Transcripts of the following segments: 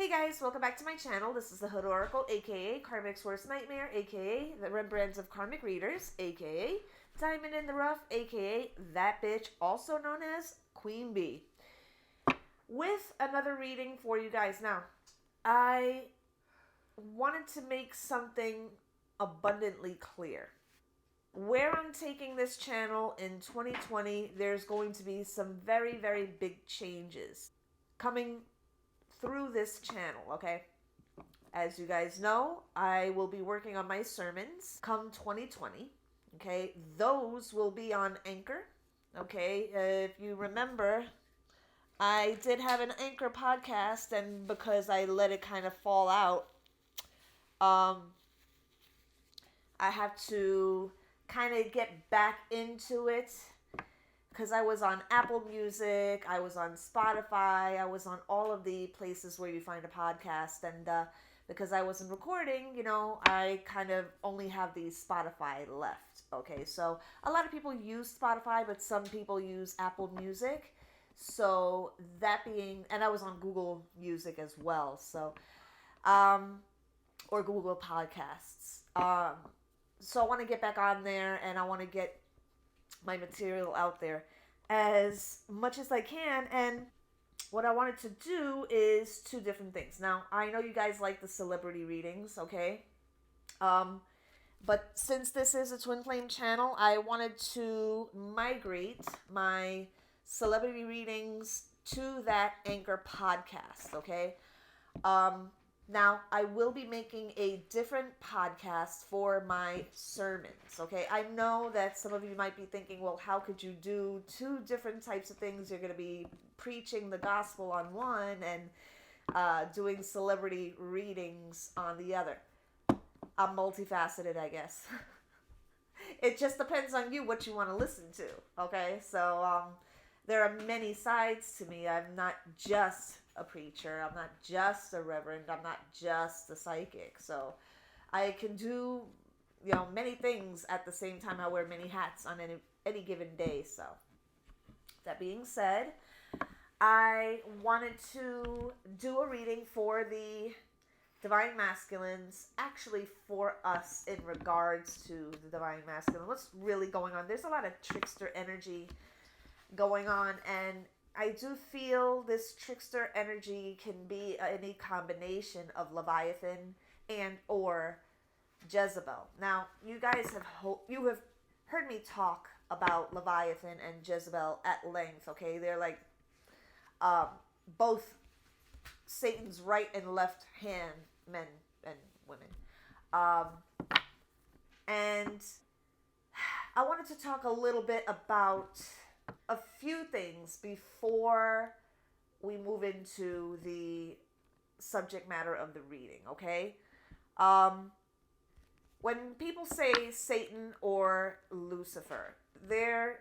Hey guys, welcome back to my channel. This is the hoodoracle, aka Karmic's Worst Nightmare, aka the Rembrandts of Karmic Readers, aka Diamond in the Rough, aka that bitch, also known as Queen Bee. With another reading for you guys. Now, I wanted to make something abundantly clear. Where I'm taking this channel in 2020, there's going to be some very, very big changes coming through this channel, okay? As you guys know, I will be working on my sermons come 2020, okay? Those will be on Anchor, okay? If you remember, I did have an Anchor podcast, and because I let it kind of fall out, I have to kind of get back into it. Because I was on Apple Music, I was on Spotify, I was on all of the places where you find a podcast. And because I wasn't recording, I kind of only have the Spotify left. Okay, so a lot of people use Spotify, but some people use Apple Music. So that being, and I was on Google Music as well. So, or Google Podcasts. So I want to get back on there, and I want to get my material out there as much as I can. And what I wanted to do is two different things. Now, I know you guys like the celebrity readings, okay? But since this is a Twin Flame channel, I wanted to migrate my celebrity readings to that Anchor podcast, okay? Now, I will be making a different podcast for my sermons, okay? I know that some of you might be thinking, well, how could you do two different types of things? You're going to be preaching the gospel on one and doing celebrity readings on the other. I'm multifaceted, I guess. It just depends on you what you want to listen to, okay? So there are many sides to me. I'm not just a preacher. I'm not just a reverend. I'm not just a psychic. So I can do, many things at the same time. I wear many hats on any given day. So that being said, I wanted to do a reading for the Divine Masculines, actually for us in regards to the Divine Masculine. What's really going on? There's a lot of trickster energy going on, and I do feel this trickster energy can be any combination of Leviathan and or Jezebel. Now, you guys have heard me talk about Leviathan and Jezebel at length, okay? They're like both Satan's right and left hand, men and women. And I wanted to talk a little bit about a few things before we move into the subject matter of the reading, okay? When people say Satan or Lucifer, there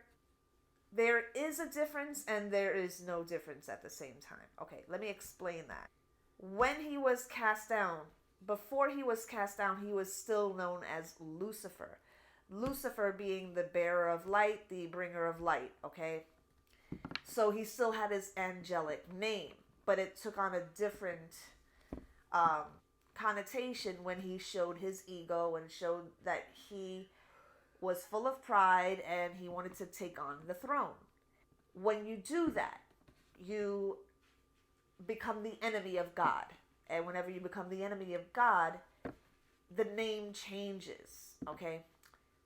is a difference and there is no difference at the same time. Okay, let me explain that. When he was cast down, before he was cast down, he was still known as Lucifer. Lucifer being the bearer of light, the bringer of light, okay? So he still had his angelic name, but it took on a different connotation when he showed his ego and showed that he was full of pride and he wanted to take on the throne. When you do that, you become the enemy of God. And whenever you become the enemy of God, the name changes, okay?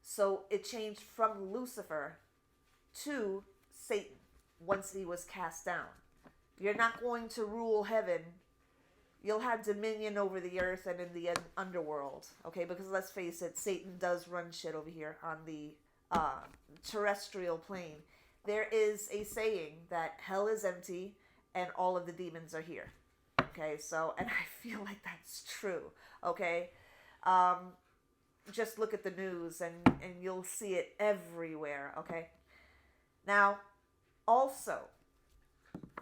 So it changed from Lucifer to Satan once he was cast down. You're not going to rule heaven. You'll have dominion over the earth and in the underworld, okay? Because let's face it, Satan does run shit over here on the terrestrial plane. There is a saying that hell is empty and all of the demons are here, okay? So, and I feel like that's true, okay? Just look at the news and you'll see it everywhere, okay? Now, also,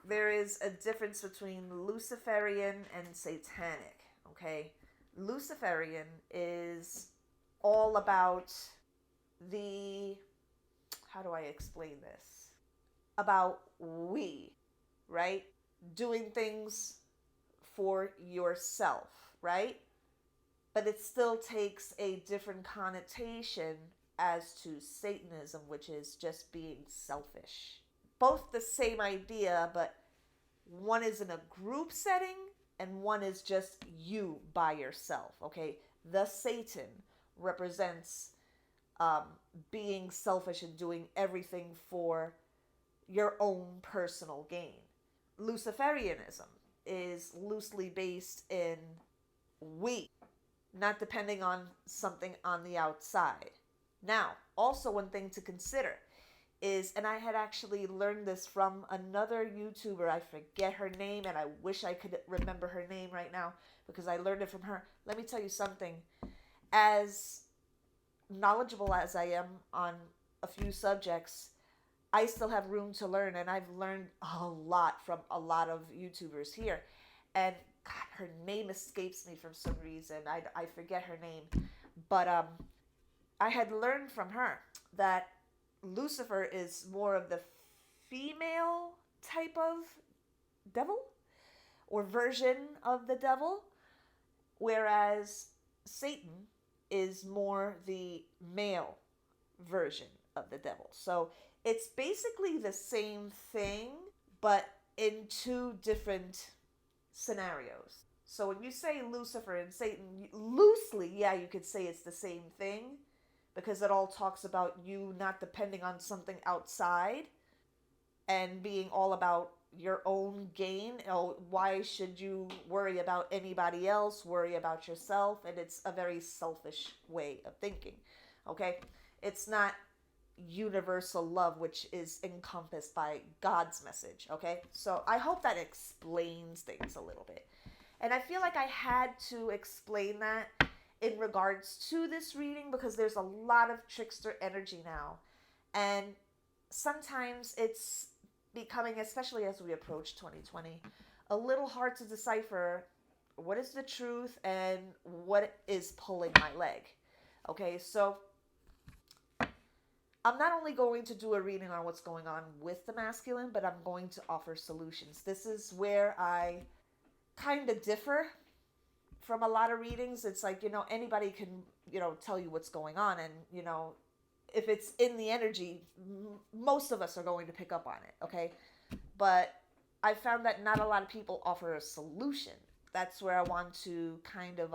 there is a difference between Luciferian and Satanic, okay? Luciferian is all about how do I explain this? About we, right? Doing things for yourself, right? But it still takes a different connotation as to Satanism, which is just being selfish. Both the same idea, but one is in a group setting and one is just you by yourself, okay? The Satan represents being selfish and doing everything for your own personal gain. Luciferianism is loosely based in we, not depending on something on the outside. Now, also one thing to consider is, and I had actually learned this from another YouTuber, I forget her name, and I wish I could remember her name right now because I learned it from her. Let me tell you something. As knowledgeable as I am on a few subjects, I still have room to learn, and I've learned a lot from a lot of YouTubers here. And God, her name escapes me for some reason. I forget her name. But I had learned from her that Lucifer is more of the female type of devil or version of the devil, whereas Satan is more the male version of the devil. So it's basically the same thing, but in two different scenarios. So when you say Lucifer and Satan, loosely, yeah, you could say it's the same thing because it all talks about you not depending on something outside and being all about your own gain. Oh, why should you worry about anybody else? Worry about yourself. And it's a very selfish way of thinking. Okay? It's not universal love, which is encompassed by God's message. Okay? So I hope that explains things a little bit. And I feel like I had to explain that in regards to this reading because there's a lot of trickster energy now. And sometimes it's becoming, especially as we approach 2020, a little hard to decipher what is the truth and what is pulling my leg. Okay, so I'm not only going to do a reading on what's going on with the masculine, but I'm going to offer solutions. This is where I kind of differ from a lot of readings. It's like, anybody can, tell you what's going on. And, if it's in the energy, most of us are going to pick up on it, okay? But I found that not a lot of people offer a solution. That's where I want to kind of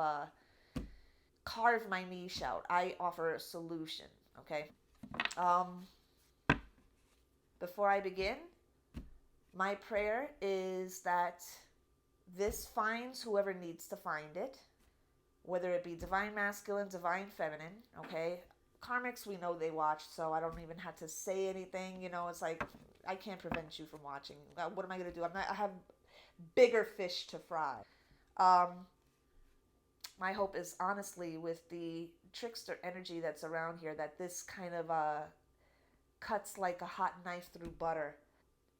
carve my niche out. I offer a solution, okay? Before I begin, my prayer is that this finds whoever needs to find it, whether it be divine masculine, divine feminine, okay? Karmics, we know they watch, so I don't even have to say anything. It's like, I can't prevent you from watching. What am I going to do? I have bigger fish to fry. My hope is, honestly, with the trickster energy that's around here, that this kind of cuts like a hot knife through butter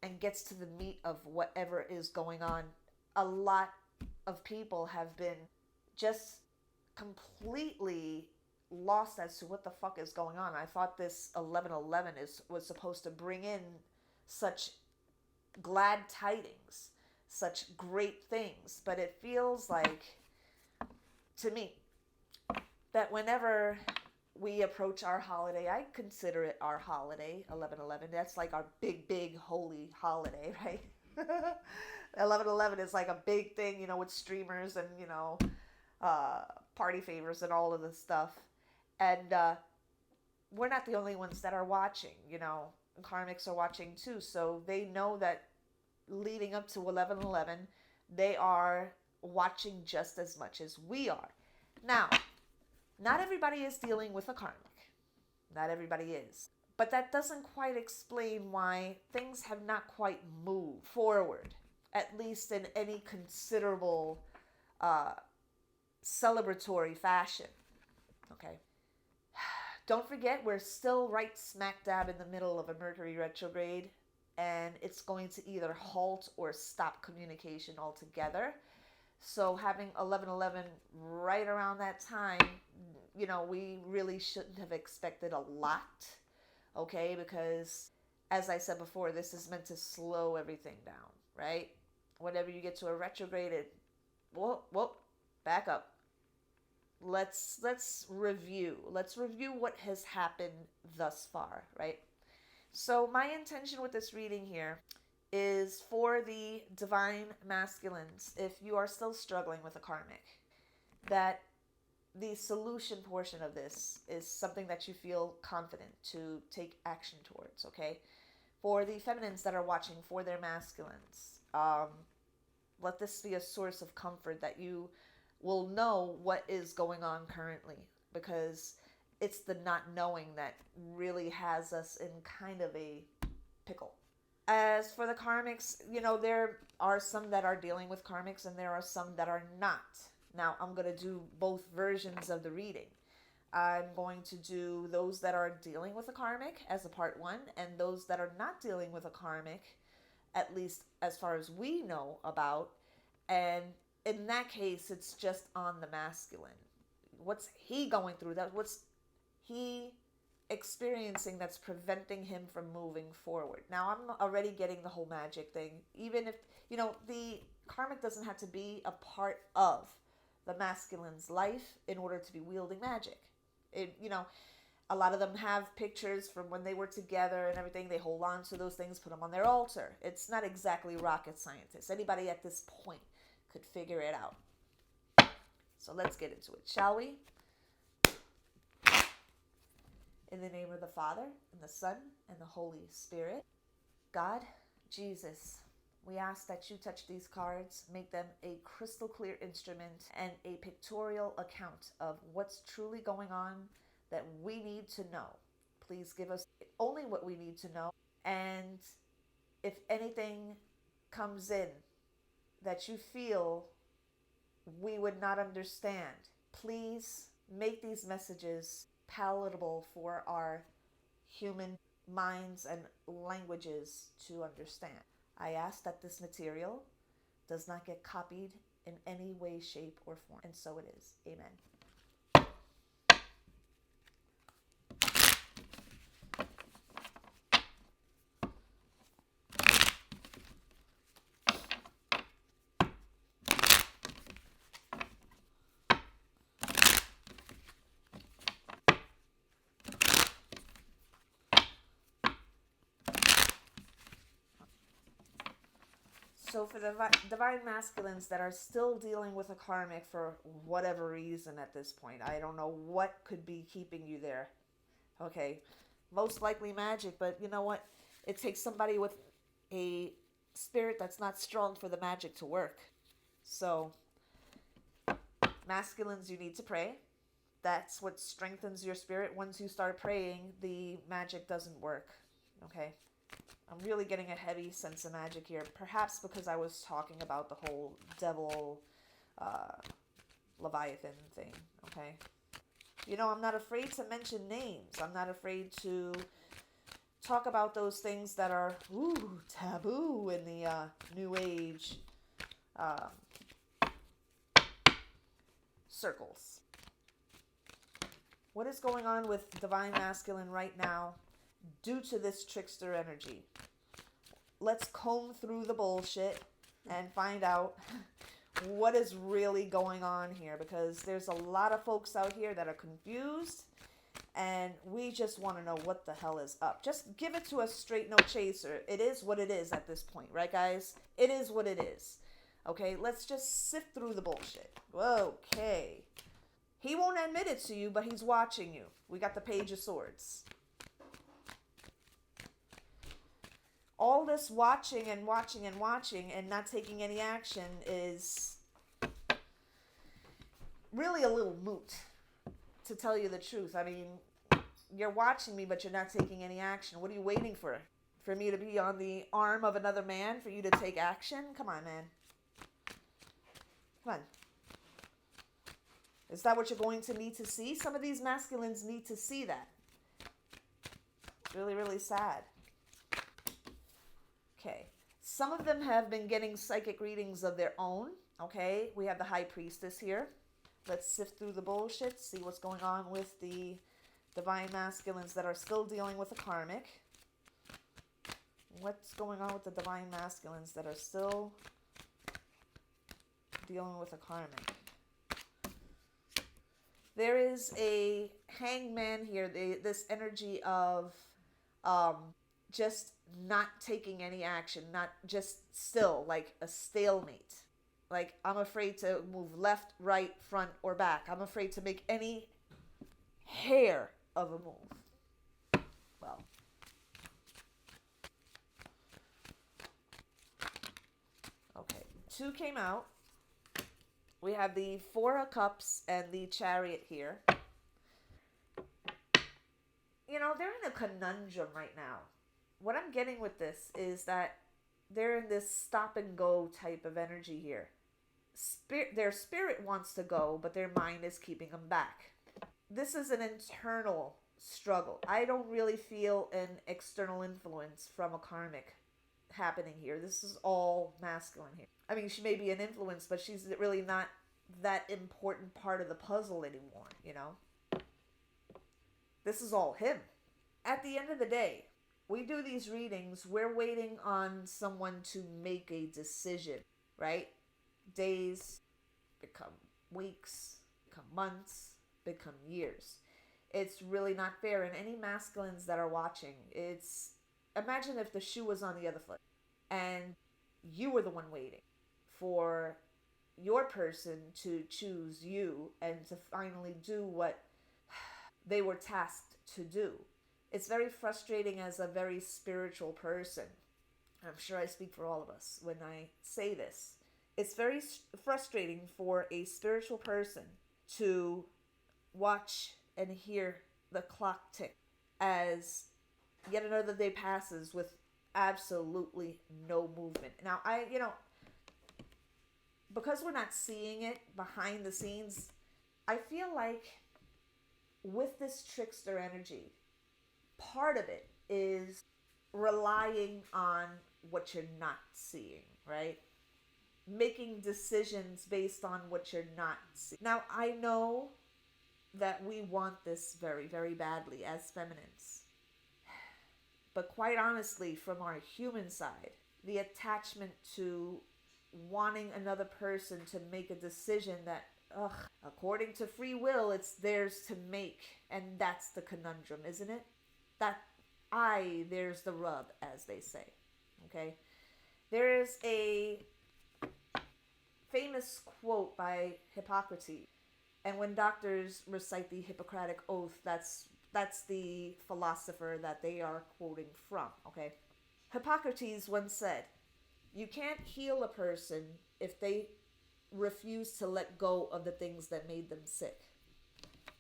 and gets to the meat of whatever is going on. A lot of people have been just completely lost as to what the fuck is going on. I thought this 11/11 was supposed to bring in such glad tidings, such great things, but it feels like, to me, that whenever we approach our holiday, I consider it our holiday, 11/11. That's like our big holy holiday, right? 11/11 is like a big thing, with streamers and, party favors and all of this stuff. And we're not the only ones that are watching, Karmics are watching too. So they know that leading up to 11/11, they are watching just as much as we are. Now, not everybody is dealing with a karmic. Not everybody is. But that doesn't quite explain why things have not quite moved forward, at least in any considerable celebratory fashion. Okay. Don't forget, we're still right smack dab in the middle of a Mercury retrograde, and it's going to either halt or stop communication altogether. So having 11/11 right around that time, we really shouldn't have expected a lot, okay? Because, as I said before, this is meant to slow everything down, right? Whenever you get to a retrograde, Whoa, back up. Let's review. Let's review what has happened thus far, right? So my intention with this reading here is for the divine masculines, if you are still struggling with a karmic, that the solution portion of this is something that you feel confident to take action towards, okay? For the feminines that are watching, for their masculines, let this be a source of comfort that you will know what is going on currently, because it's the not knowing that really has us in kind of a pickle. As for the karmics, there are some that are dealing with karmics and there are some that are not. Now, I'm going to do both versions of the reading. I'm going to do those that are dealing with a karmic as a part one, and those that are not dealing with a karmic, at least as far as we know about. And in that case, it's just on the masculine. What's he going through? What's he experiencing that's preventing him from moving forward? Now, I'm already getting the whole magic thing. Even if, the karmic doesn't have to be a part of the masculine's life in order to be wielding magic. A lot of them have pictures from when they were together and everything. They hold on to those things, put them on their altar. It's not exactly rocket scientist. Anybody at this point could figure it out. So let's get into it, shall we? In the name of the Father, and the Son, and the Holy Spirit. God, Jesus, we ask that you touch these cards, make them a crystal clear instrument and a pictorial account of what's truly going on that we need to know. Please give us only what we need to know. And if anything comes in that you feel we would not understand, please make these messages palatable for our human minds and languages to understand. I ask that this material does not get copied in any way, shape, or form. And so it is. Amen. So for the divine masculines that are still dealing with a karmic for whatever reason at this point, I don't know what could be keeping you there. Okay, most likely magic, but you know what? It takes somebody with a spirit that's not strong for the magic to work. So, masculines, you need to pray. That's what strengthens your spirit. Once you start praying, the magic doesn't work. Okay? I'm really getting a heavy sense of magic here. Perhaps because I was talking about the whole devil, Leviathan thing. Okay? I'm not afraid to mention names. I'm not afraid to talk about those things that are taboo in the New Age circles. What is going on with divine masculine right now due to this trickster energy? Let's comb through the bullshit and find out what is really going on here, because there's a lot of folks out here that are confused and we just want to know what the hell is up. Just give it to us straight, no chaser. It is what it is at this point, right, guys? It is what it is. Okay, let's just sift through the bullshit. Okay. He won't admit it to you, but he's watching you. We got the Page of Swords. All this watching and watching and watching and not taking any action is really a little moot, to tell you the truth. I mean, you're watching me, but you're not taking any action. What are you waiting for? For me to be on the arm of another man for you to take action? Come on, man. Come on. Is that what you're going to need to see? Some of these masculines need to see that. It's really, really sad. Okay. Some of them have been getting psychic readings of their own. Okay. We have the High Priestess here. Let's sift through the bullshit, see what's going on with the divine masculines that are still dealing with a karmic. What's going on with the divine masculines that are still dealing with a karmic. There is a hangman here. This energy of just not taking any action, not just still, like a stalemate. Like, I'm afraid to move left, right, front, or back. I'm afraid to make any hair of a move. Well, okay. 2 came out. We have the 4 of Cups and the Chariot here. You know, they're in a conundrum right now. What I'm getting with this is that they're in this stop and go type of energy here. Their spirit wants to go, but their mind is keeping them back. This is an internal struggle. I don't really feel an external influence from a karmic happening here. This is all masculine here. I mean, she may be an influence, but she's really not that important part of the puzzle anymore, you know? This is all him. At the end of the day, we do these readings, we're waiting on someone to make a decision, right? Days become weeks, become months, become years. It's really not fair. And any masculines that are watching, imagine if the shoe was on the other foot and you were the one waiting for your person to choose you and to finally do what they were tasked to do. It's very frustrating as a very spiritual person. I'm sure I speak for all of us when I say this. It's very frustrating for a spiritual person to watch and hear the clock tick as yet another day passes with absolutely no movement. Now, because we're not seeing it behind the scenes, I feel like with this trickster energy, part of it is relying on what you're not seeing, right? Making decisions based on what you're not seeing. Now, I know that we want this very, very badly as feminines. But quite honestly, from our human side, the attachment to wanting another person to make a decision that, according to free will, it's theirs to make. And that's the conundrum, isn't it? There's the rub, as they say. Okay? There is a famous quote by Hippocrates. And when doctors recite the Hippocratic Oath, that's the philosopher that they are quoting from, okay? Hippocrates once said, you can't heal a person if they refuse to let go of the things that made them sick.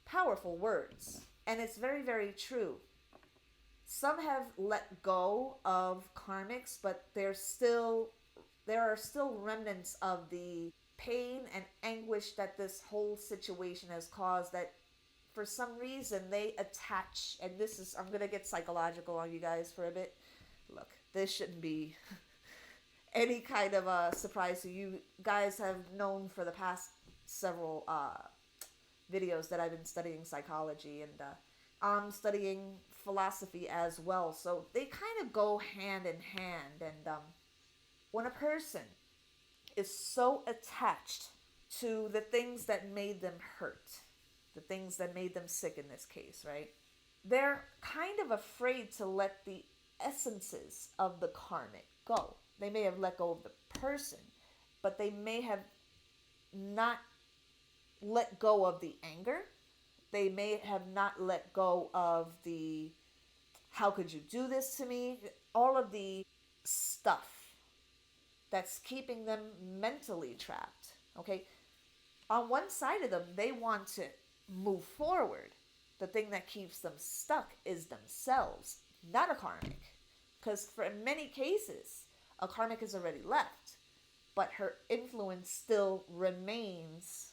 Powerful words. And it's very, very true. Some have let go of karmics, but there are still remnants of the pain and anguish that this whole situation has caused, that for some reason they attach, and I'm going to get psychological on you guys for a bit. Look, this shouldn't be any kind of a surprise to you. Guys have known for the past several videos that I've been studying psychology, and I'm studying philosophy as well. So they kind of go hand in hand. And when a person is so attached to the things that made them hurt, the things that made them sick in this case, right? They're kind of afraid to let the essences of the karmic go. They may have let go of the person, but they may have not let go of the anger. They may have not let go of the, how could you do this to me? All of the stuff that's keeping them mentally trapped, okay? On one side of them, they want to move forward. The thing that keeps them stuck is themselves, not a karmic. Because for many cases, a karmic has already left, but her influence still remains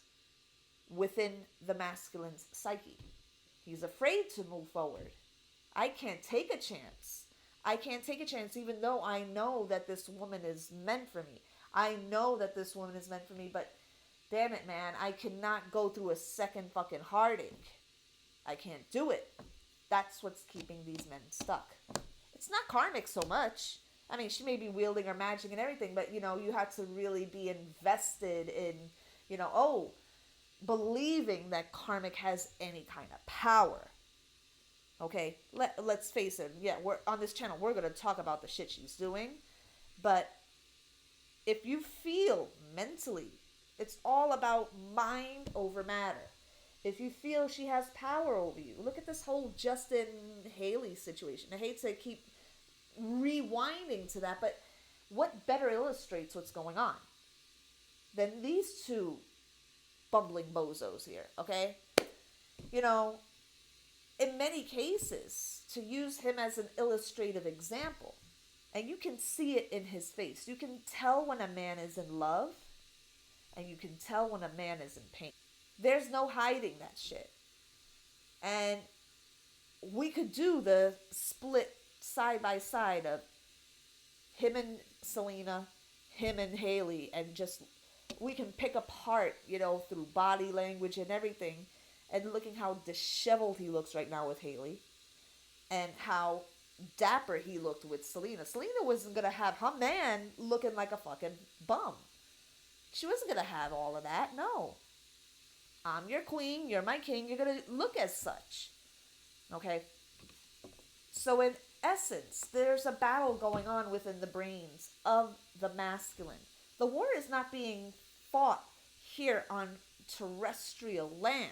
within the masculine's psyche. He's afraid to move forward. I can't take a chance. I can't take a chance even though I know that this woman is meant for me. I know that this woman is meant for me, but damn it, man, I cannot go through a second fucking heartache. I can't do it. That's what's keeping these men stuck. It's not karmic so much I mean, she may be wielding her magic and everything, but you know, you have to really be invested in, you know, oh, believing that Karmic has any kind of power. Okay, let's face it. Yeah, we're on this channel. We're gonna talk about the shit she's doing, but if you feel mentally, it's all about mind over matter. If you feel she has power over you, look at this whole Justin Haley situation. I hate to keep rewinding to that, but what better illustrates what's going on than these two bumbling bozos here, okay? You know, in many cases, to use him as an illustrative example, and you can see it in his face. You can tell when a man is in love, and you can tell when a man is in pain. There's no hiding that shit. And we could do the split side by side of him and Selena, him and Haley, and just we can pick apart, you know, through body language and everything, and looking how disheveled he looks right now with Haley, and how dapper he looked with Selena. Selena wasn't gonna have her man looking like a fucking bum. She wasn't gonna have all of that. No. I'm your queen, you're my king, you're gonna look as such. Okay? So in essence, there's a battle going on within the brains of the masculine. The war is not being fought here on terrestrial land.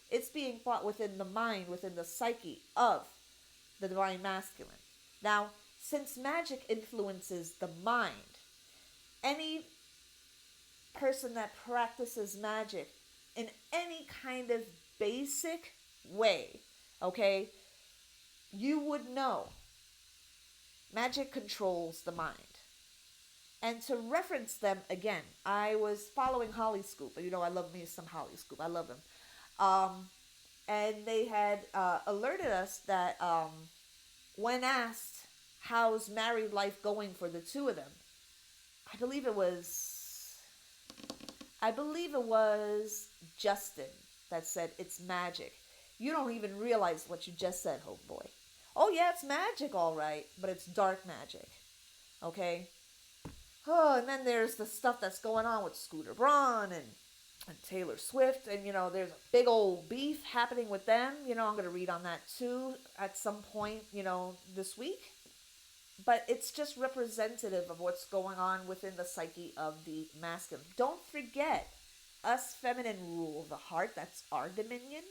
It's being fought within the mind, within the psyche of the divine masculine. Now, since magic influences the mind, any person that practices magic in any kind of basic way, okay, you would know magic controls the mind. And to reference them again, I was following Holly Scoop. You know, I love me some Holly Scoop. I love them. And they had alerted us that when asked how's married life going for the two of them, I believe it was Justin that said it's magic. You don't even realize what you just said, homeboy. Oh yeah, it's magic, all right, but it's dark magic. Okay. Oh, and then there's the stuff that's going on with Scooter Braun and Taylor Swift, and you know, there's a big old beef happening with them. You know, I'm going to read on that too at some point, you know, this week. But it's just representative of what's going on within the psyche of the masculine. Don't forget, us feminine rule the heart, that's our dominion.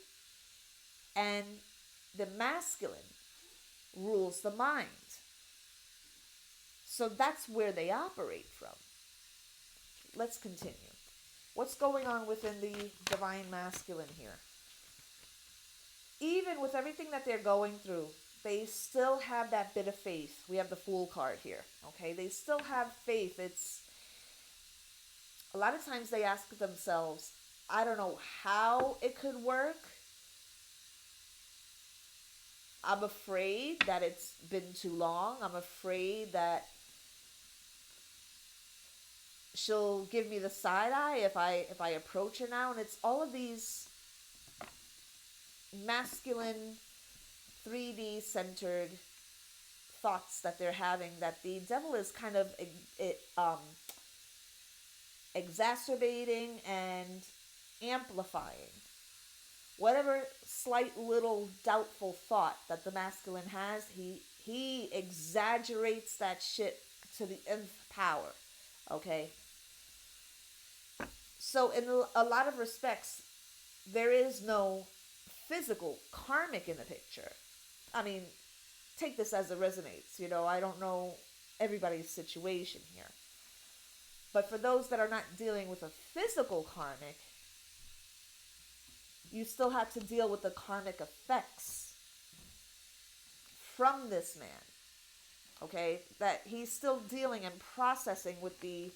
And the masculine rules the mind. So that's where they operate from. Let's continue. What's going on within the divine masculine here? Even with everything that they're going through, they still have that bit of faith. We have the Fool card here. Okay, they still have faith. It's a lot of times they ask themselves, I don't know how it could work. I'm afraid that it's been too long. I'm afraid that she'll give me the side eye if I approach her now. And it's all of these masculine 3D centered thoughts that they're having, that the devil is kind of exacerbating and amplifying. Whatever slight little doubtful thought that the masculine has, he exaggerates that shit to the nth power. Okay? So in a lot of respects, there is no physical karmic in the picture. I mean, take this as it resonates. You know, I don't know everybody's situation here. But for those that are not dealing with a physical karmic, you still have to deal with the karmic effects from this man. Okay? That he's still dealing and processing with the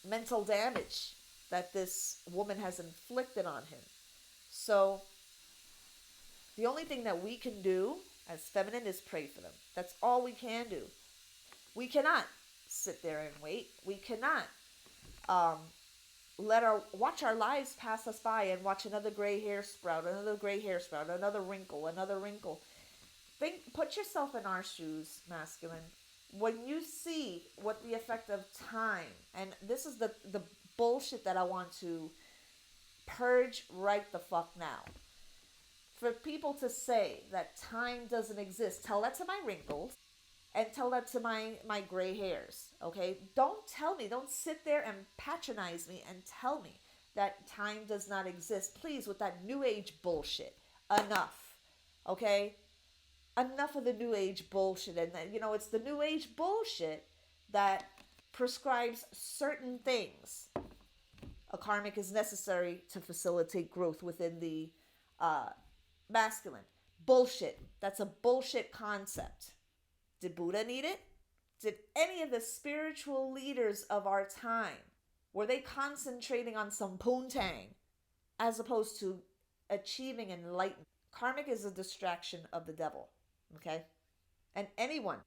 mental damage that this woman has inflicted on him. So, the only thing that we can do as feminine is pray for them. That's all we can do. We cannot sit there and wait. We cannot watch our lives pass us by and watch another gray hair sprout, another gray hair sprout, another wrinkle. Put yourself in our shoes, masculine. When you see what the effect of time, and this is the bullshit that I want to purge right the fuck now. For people to say that time doesn't exist, tell that to my wrinkles and tell that to my gray hairs, okay? Don't tell me, don't sit there and patronize me and tell me that time does not exist. Please, with that new age bullshit. Enough, okay? Enough of the new age bullshit. And it's the new age bullshit that prescribes certain things. A karmic is necessary to facilitate growth within the masculine. Bullshit. That's a bullshit concept. Did Buddha need it? Did any of the spiritual leaders of our time, were they concentrating on some poontang as opposed to achieving enlightenment? Karmic is a distraction of the devil, okay? And anyone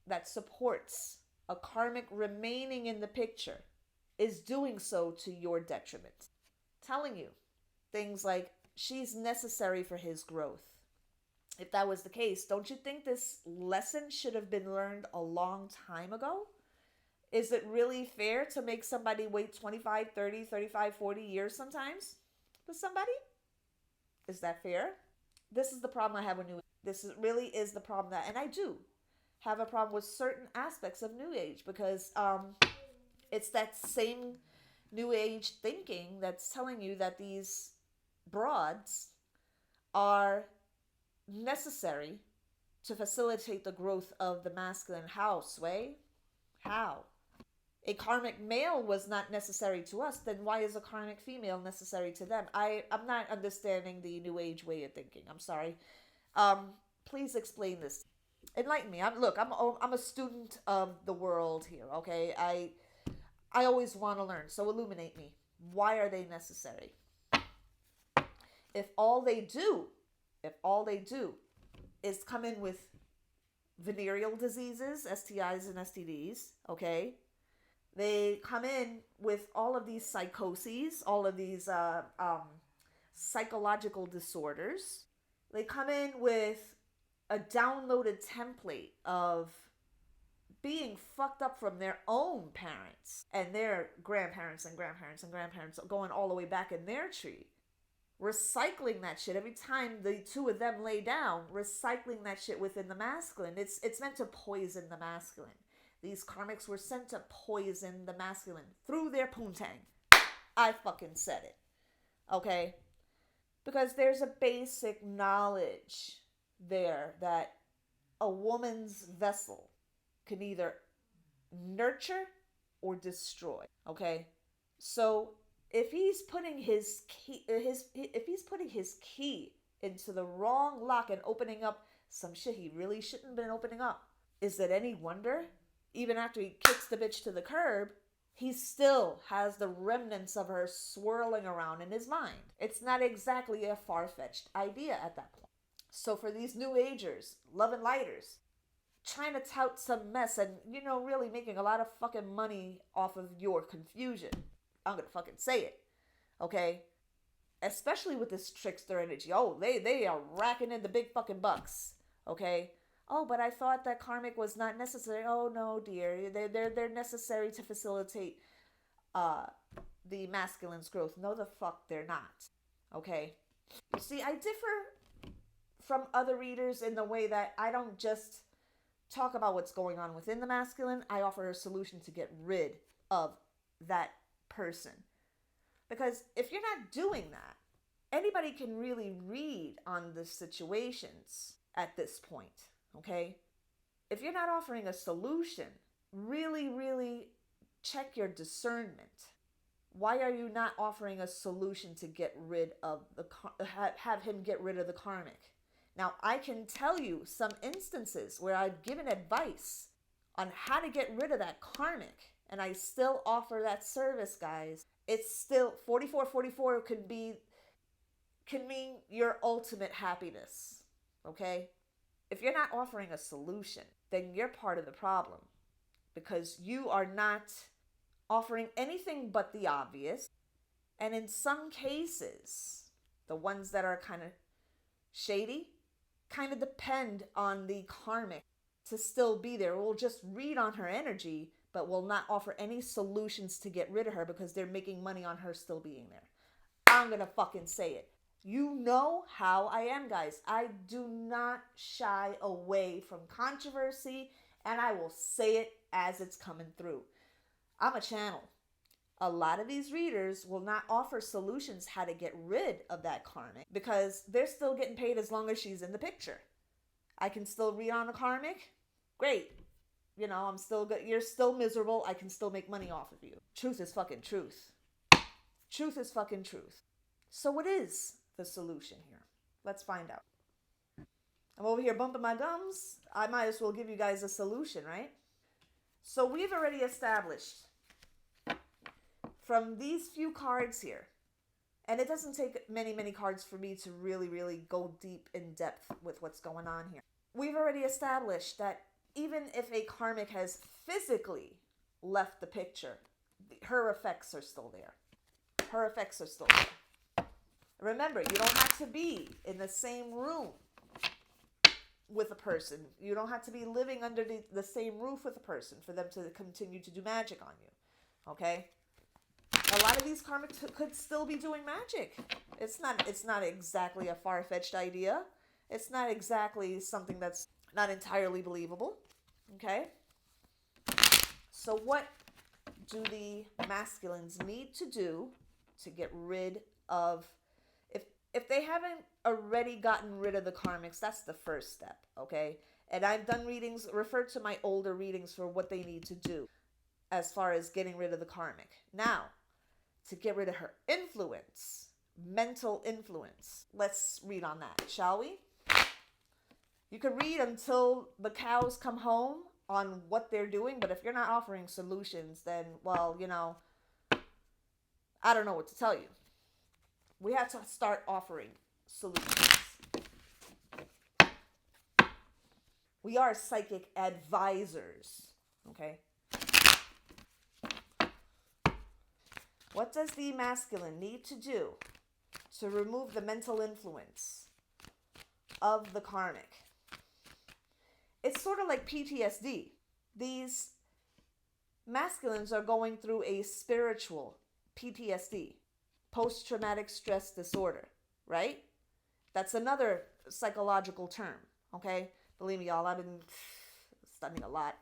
that supports a karmic remaining in the picture is doing so to your detriment. Telling you things like, she's necessary for his growth. If that was the case, don't you think this lesson should have been learned a long time ago? Is it really fair to make somebody wait 25, 30, 35, 40 years sometimes with somebody? Is that fair? This is the problem I have with New Age. Really is the problem and I do have a problem with certain aspects of New Age because it's that same New Age thinking that's telling you that these broads are necessary to facilitate the growth of the masculine house. Way? How? A karmic male was not necessary to us, then why is a karmic female necessary to them? I'm not understanding the New Age way of thinking. I'm sorry. Please explain this. Enlighten me. I'm a student of the world here, okay? I always want to learn, so illuminate me. Why are they necessary? If all they do is come in with venereal diseases, STIs and STDs, okay? They come in with all of these psychoses, all of these psychological disorders. They come in with a downloaded template of being fucked up from their own parents and their grandparents and grandparents and grandparents, going all the way back in their tree. Recycling that shit every time the two of them lay down, recycling that shit within the masculine. It's meant to poison the masculine. These karmics were sent to poison the masculine through their poontang. I fucking said it. Okay? Because there's a basic knowledge there that a woman's vessel can either nurture or destroy. Okay? So if he's putting his key into the wrong lock and opening up some shit he really shouldn't have been opening up, is it any wonder? Even after he kicks the bitch to the curb, he still has the remnants of her swirling around in his mind. It's not exactly a far-fetched idea at that point. So for these New Agers, love and lighters, trying to tout some mess and, really making a lot of fucking money off of your confusion. I'm gonna fucking say it. Okay? Especially with this trickster energy. Oh, they are racking in the big fucking bucks. Okay? Oh, but I thought that karmic was not necessary. Oh no, dear. They're necessary to facilitate the masculine's growth. No, the fuck they're not. Okay? See, I differ from other readers in the way that I don't just talk about what's going on within the masculine. I offer a solution to get rid of that person. Because if you're not doing that, anybody can really read on the situations at this point. Okay? If you're not offering a solution, really, really check your discernment. Why are you not offering a solution to get rid of have him get rid of the karmic? Now, I can tell you some instances where I've given advice on how to get rid of that karmic, and I still offer that service, guys. It's still 4444 can mean your ultimate happiness. Okay? If you're not offering a solution, then you're part of the problem because you are not offering anything but the obvious. And in some cases, the ones that are kind of shady, kind of depend on the karmic to still be there. We'll just read on her energy, but will not offer any solutions to get rid of her because they're making money on her still being there. I'm gonna fucking say it. You know how I am, guys. I do not shy away from controversy, and I will say it as it's coming through. I'm a channel. A lot of these readers will not offer solutions how to get rid of that karmic because they're still getting paid as long as she's in the picture. I can still read on a karmic. Great. You know, I'm still good. You're still miserable. I can still make money off of you. Truth is fucking truth. Truth is fucking truth. So what is the solution here? Let's find out. I'm over here bumping my gums. I might as well give you guys a solution, right? So we've already established from these few cards here, and it doesn't take many cards for me to really go deep in depth with what's going on here. We've already established that even if a karmic has physically left the picture, her effects are still there. Her effects are still there. Remember, you don't have to be in the same room with a person. You don't have to be living under the same roof with a person for them to continue to do magic on you. Okay? A lot of these karmics could still be doing magic. It's not exactly a far-fetched idea. It's not exactly something that's not entirely believable. Okay? So what do the masculines need to do to get rid of, if they haven't already gotten rid of the karmics, that's the first step, okay? And I've done readings, refer to my older readings for what they need to do as far as getting rid of the karmic. Now, to get rid of her influence, mental influence, let's read on that, shall we? You can read until the cows come home on what they're doing, but if you're not offering solutions, then, well, you know, I don't know what to tell you. We have to start offering solutions. We are psychic advisors, okay? What does the masculine need to do to remove the mental influence of the karmic? It's sort of like PTSD. These masculines are going through a spiritual PTSD, post-traumatic stress disorder, right? That's another psychological term, okay? Believe me, y'all, I've been studying a lot.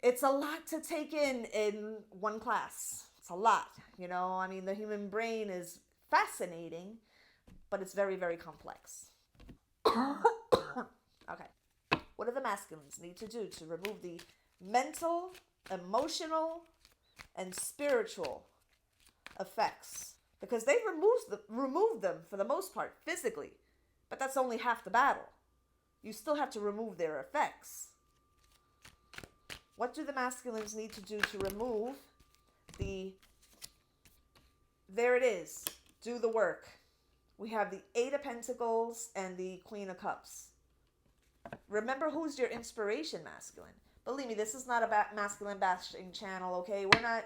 It's a lot to take in one class. It's a lot, you know? I mean, the human brain is fascinating, but it's very complex. Okay. What do the masculines need to do to remove the mental, emotional, and spiritual effects? Because they've removed them for the most part physically, but that's only half the battle. You still have to remove their effects. What do the masculines need to do to remove the... There it is. Do the work. We have the Eight of Pentacles and the Queen of Cups. Remember who's your inspiration, masculine. Believe me, this is not a masculine bashing channel, okay? We're not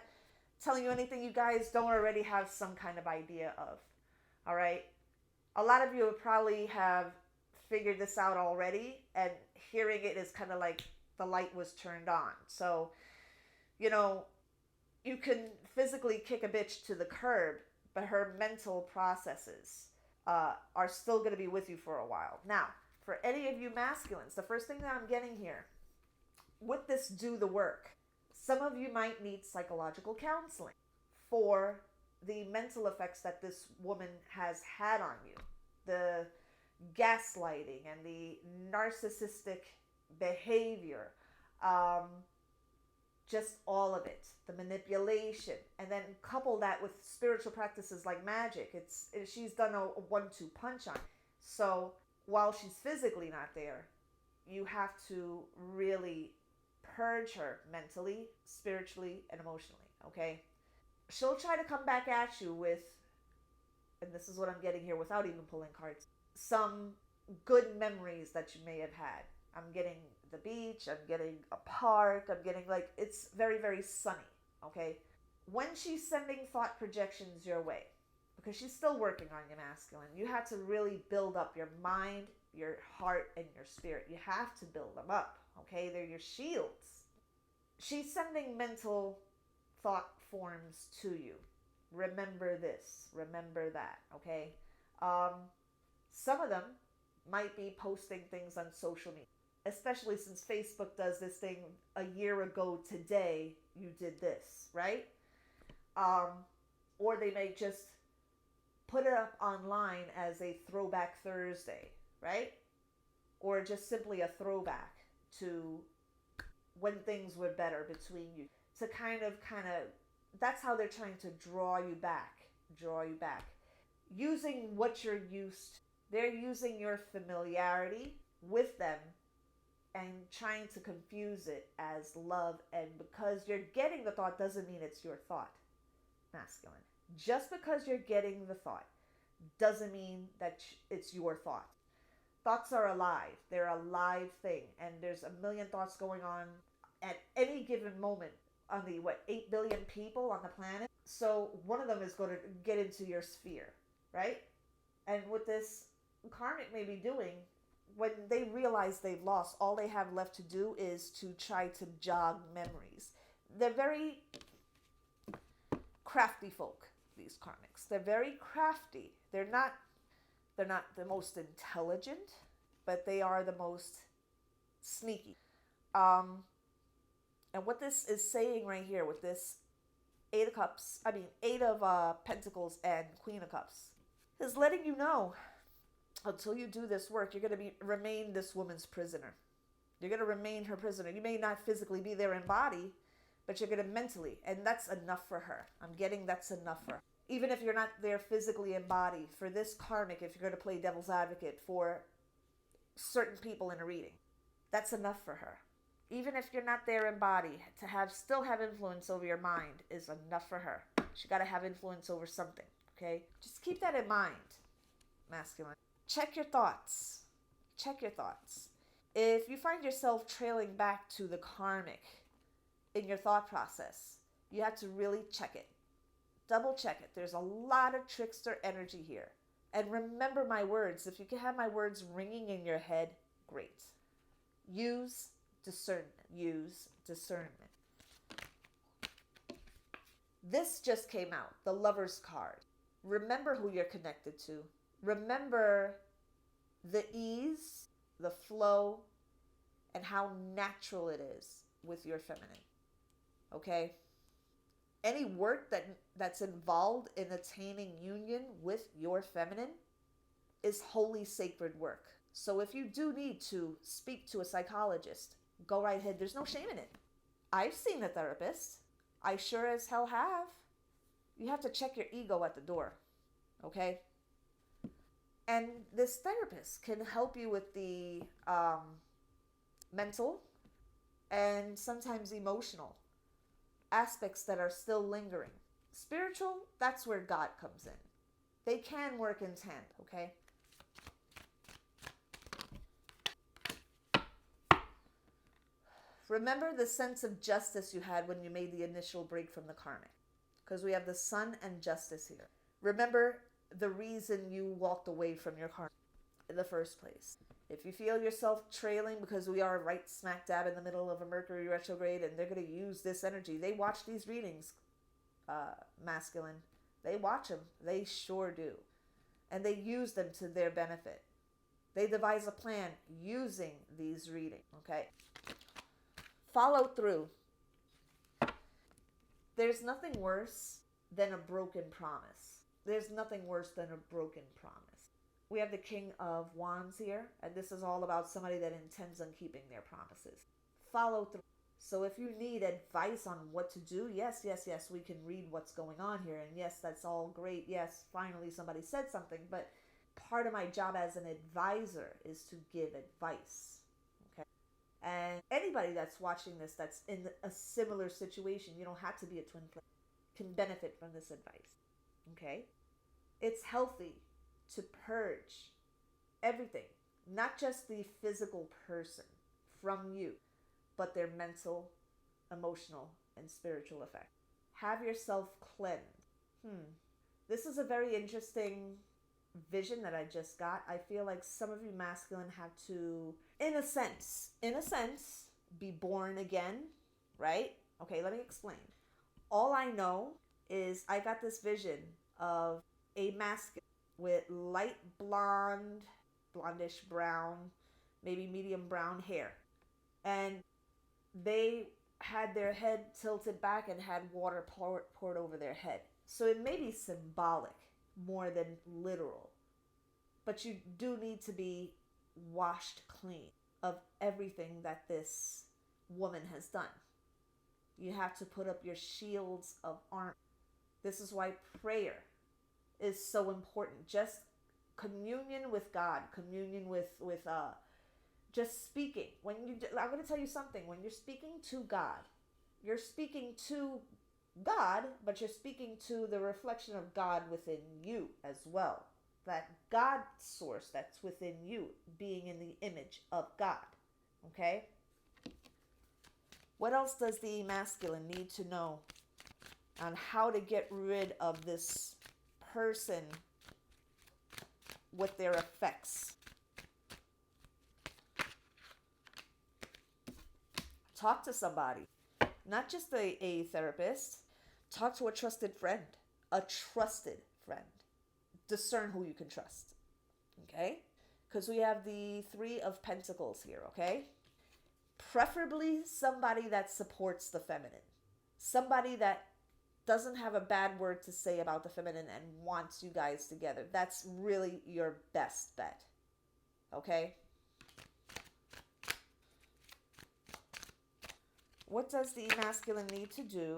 telling you anything you guys don't already have some kind of idea of. All right? A lot of you probably have figured this out already, and hearing it is kind of like the light was turned on. So, you know, you can physically kick a bitch to the curb, but her mental processes are still going to be with you for a while. Now, for any of you masculines, the first thing that I'm getting here, with this do the work, some of you might need psychological counseling for the mental effects that this woman has had on you. The gaslighting and the narcissistic behavior, just all of it, the manipulation, and then couple that with spiritual practices like magic. She's done a 1-2 punch on it. So while she's physically not there, you have to really purge her mentally, spiritually, and emotionally, okay? She'll try to come back at you with, and this is what I'm getting here without even pulling cards, some good memories that you may have had. I'm getting the beach, I'm getting a park, I'm getting like, it's very sunny, okay? When she's sending thought projections your way, because she's still working on your masculine, you have to really build up your mind, your heart, and your spirit. You have to build them up, Okay, they're your shields. She's sending mental thought forms to you. Remember this, remember that, okay? Um, some of them might be posting things on social media, especially since Facebook does this thing a year ago today, you did this, right? Um, or they may just put it up online as a throwback Thursday, right? Or just simply a throwback to when things were better between you. To that's how they're trying to draw you back. Using what you're used to. They're using your familiarity with them and trying to confuse it as love. And because you're getting the thought doesn't mean it's your thought, masculine. Just because you're getting the thought doesn't mean that it's your thought. Thoughts are alive. They're a live thing. And there's a million thoughts going on at any given moment on the, 8 billion people on the planet. So one of them is going to get into your sphere, right? And what this karmic may be doing, when they realize they've lost, all they have left to do is to try to jog memories. They're very crafty folk, these karmics. They're very crafty. They're not the most intelligent, but they are the most sneaky. And what this is saying right here with this Eight of Pentacles and Queen of Cups, is letting you know, until you do this work, you're going to remain this woman's prisoner. You're going to remain her prisoner. You may not physically be there in body, but you're going to mentally, and that's enough for her. I'm getting that's enough for her. Even if you're not there physically in body, for this karmic, if you're going to play devil's advocate for certain people in a reading, that's enough for her. Even if you're not there in body, to still have influence over your mind is enough for her. She got to have influence over something, okay? Just keep that in mind, masculine. Check your thoughts. Check your thoughts. If you find yourself trailing back to the karmic in your thought process, you have to really check it. Double check it. There's a lot of trickster energy here. And remember my words. If you can have my words ringing in your head, great. Use discernment. Use discernment. This just came out, the Lover's card. Remember who you're connected to. Remember the ease, the flow, and how natural it is with your feminine. Okay? Any work that's involved in attaining union with your feminine is holy sacred work. So if you do need to speak to a psychologist, go right ahead. There's no shame in it. I've seen a therapist. I sure as hell have. You have to check your ego at the door. Okay? And this therapist can help you with the mental and sometimes emotional aspects that are still lingering. Spiritual, that's where God comes in. They can work in tandem, okay? Remember the sense of justice you had when you made the initial break from the karmic. Because we have the sun and justice here. Remember the reason you walked away from your karmic in the first place. If you feel yourself trailing, because we are right smack dab in the middle of a Mercury retrograde, and they're going to use this energy. They watch these readings, masculine. They watch them. They sure do. And they use them to their benefit. They devise a plan using these readings, okay? Follow through. There's nothing worse than a broken promise. There's nothing worse than a broken promise. We have the King of Wands here, and this is all about somebody that intends on keeping their promises. Follow through. So if you need advice on what to do, yes, we can read what's going on here. And yes, that's all great. Yes, finally somebody said something. But part of my job as an advisor is to give advice. Okay? And anybody that's watching this that's in a similar situation, you don't have to be a twin flame, can benefit from this advice. Okay? It's healthy to purge everything, not just the physical person from you, but their mental, emotional, and spiritual effect. Have yourself cleansed. This is a very interesting vision that I just got. I feel like some of you masculine have to, in a sense, be born again, right? Okay, let me explain. All I know is I got this vision of a masculine with light blonde, blondish brown, maybe medium brown hair. And they had their head tilted back and had water poured over their head. So it may be symbolic more than literal. But you do need to be washed clean of everything that this woman has done. You have to put up your shields of armor. This is why prayer is so important. Just communion with God, communion with just speaking. I'm going to tell you something. When you're speaking to God, you're speaking to God, but you're speaking to the reflection of God within you as well. That God source that's within you, being in the image of God. Okay? What else does the masculine need to know on how to get rid of this person with their effects? Talk to somebody, not just a therapist. Talk to a trusted friend, Discern who you can trust, okay? Because we have the Three of Pentacles here, okay? Preferably somebody that supports the feminine. Somebody that doesn't have a bad word to say about the feminine and wants you guys together. That's really your best bet, okay? What does the masculine need to do?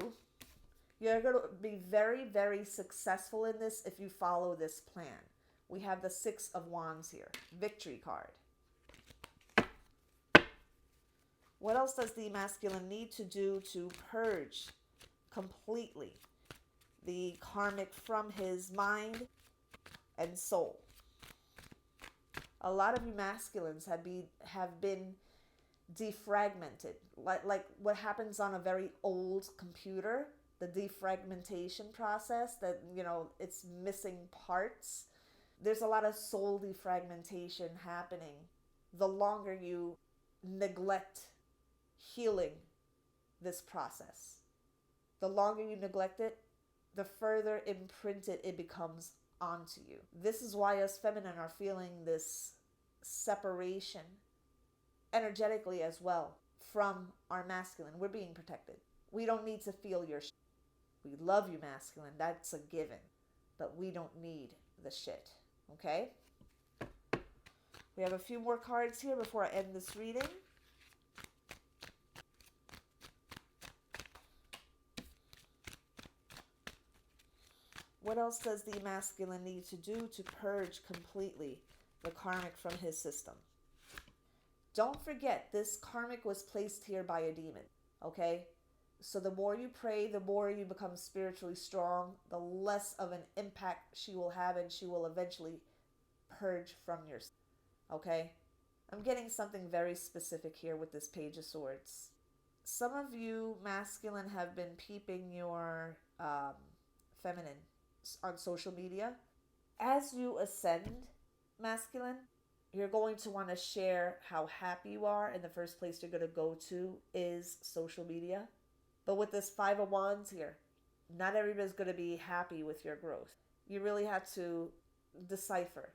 You're going to be very, very successful in this if you follow this plan. We have the Six of Wands here. Victory card. What else does the masculine need to do to purge completely the karmic from his mind and soul? A lot of you masculines have been defragmented. Like what happens on a very old computer, the defragmentation process that, it's missing parts. There's a lot of soul defragmentation happening. The longer you neglect healing this process, the longer you neglect it, the further imprinted it becomes onto you. This is why us feminine are feeling this separation energetically as well from our masculine. We're being protected. We don't need to feel your shit. We love you, masculine. That's a given. But we don't need the shit. Okay? We have a few more cards here before I end this reading. What else does the masculine need to do to purge completely the karmic from his system? Don't forget, this karmic was placed here by a demon, okay? So the more you pray, the more you become spiritually strong, the less of an impact she will have, and she will eventually purge from your, okay? I'm getting something very specific here with this Page of Swords. Some of you masculine have been peeping your feminine on social media. As you ascend, masculine, you're going to want to share how happy you are, and the first place you're going to go to is social media. But with this Five of Wands here, not everybody's going to be happy with your growth. You really have to decipher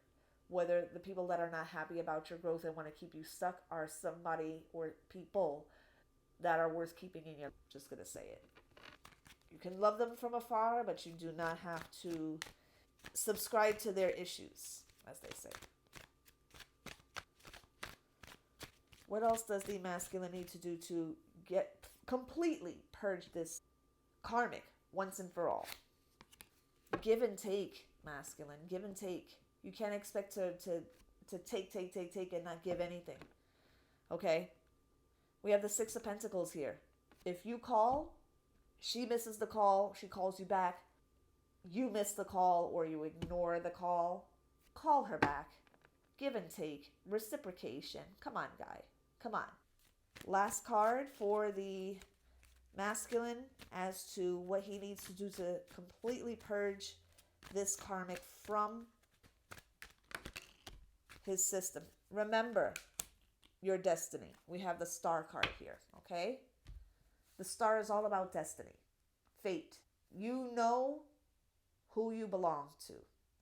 whether the people that are not happy about your growth and want to keep you stuck are somebody or people that are worth keeping in your life. Just going to say it. You can love them from afar, but you do not have to subscribe to their issues, as they say. What else does the masculine need to do to completely purge this karmic once and for all? Give and take, masculine. Give and take. You can't expect to take and not give anything. Okay? We have the Six of Pentacles here. If you call, she misses the call, she calls you back. You miss the call or you ignore the call. Call her back. Give and take. Reciprocation. Come on, guy. Come on. Last card for the masculine as to what he needs to do to completely purge this karmic from his system. Remember, your destiny. We have the star card here, okay? The star is all about destiny, fate. You know who you belong to.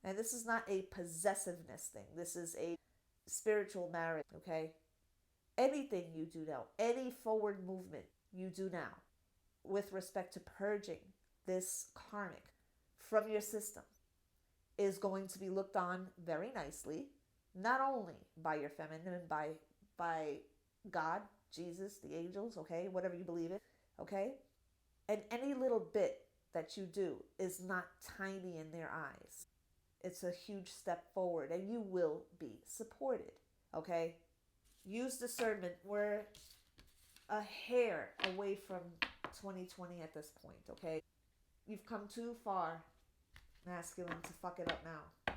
And this is not a possessiveness thing. This is a spiritual marriage, okay? Anything you do now, any forward movement you do now with respect to purging this karmic from your system is going to be looked on very nicely, not only by your feminine, by God, Jesus, the angels, okay, whatever you believe in, okay? And any little bit that you do is not tiny in their eyes. It's a huge step forward, and you will be supported, okay? Use discernment. We're a hair away from 2020 at this point, okay? You've come too far, masculine, to fuck it up now.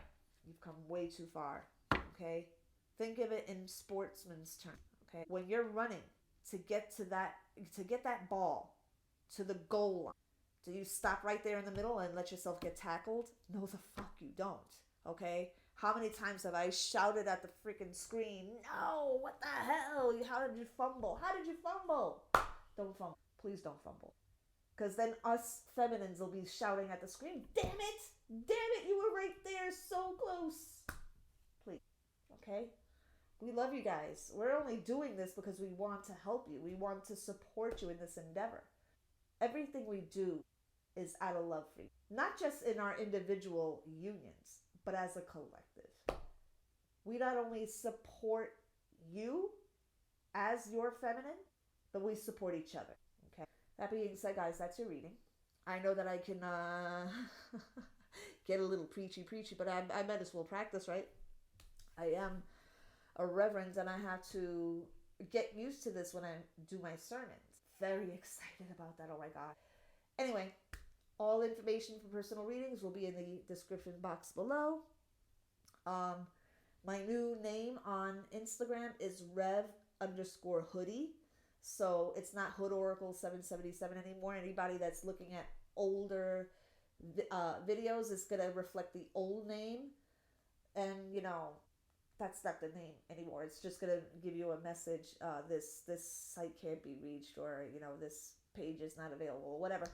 You've come way too far, okay? Think of it in sportsman's terms, okay? When you're running to get that ball to the goal line, do you stop right there in the middle and let yourself get tackled? No, the fuck you don't, okay? How many times have I shouted at the freaking screen, no, what the hell? How did you fumble? How did you fumble? Don't fumble. Please don't fumble. Because then us feminines will be shouting at the screen, damn it, you were right there, so close. Please, okay? We love you guys. We're only doing this because we want to help you. We want to support you in this endeavor. Everything we do is out of love for you. Not just in our individual unions, but as a collective. We not only support you as your feminine, but we support each other. Okay. That being said, guys, that's your reading. I know that I can get a little preachy, but I might as well practice, right? I am a reverend, and I have to get used to this when I do my sermons. Very excited about that. Oh my God. Anyway, all information for personal readings will be in the description box below. My new name on Instagram is Rev_Hoodie. So it's not hoodoracle 777 anymore. Anybody that's looking at older videos is going to reflect the old name. And, you know, that's not the name anymore. It's just going to give you a message. This site can't be reached, or, you know, this page is not available, whatever.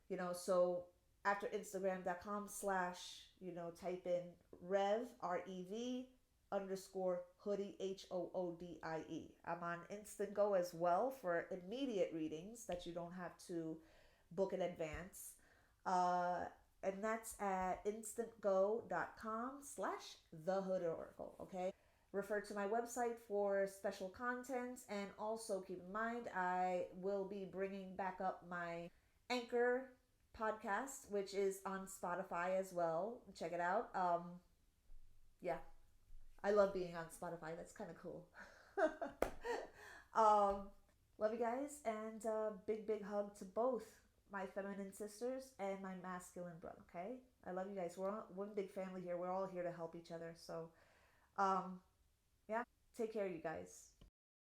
You know, so after Instagram.com/ type in Rev, REV _hoodie, HOODIE. I'm on Instantgo as well for immediate readings that you don't have to book in advance. And that's at instantgo.com/thehoodoracle, okay? Refer to my website for special content, and also keep in mind I will be bringing back up my Anchor podcast, which is on Spotify as well. Check it out. Yeah, I love being on Spotify. That's kind of cool. Love you guys, and big hug to both my feminine sisters and my masculine brother, okay? I love you guys. We're all one big family here. We're all here to help each other. So, yeah, take care, you guys.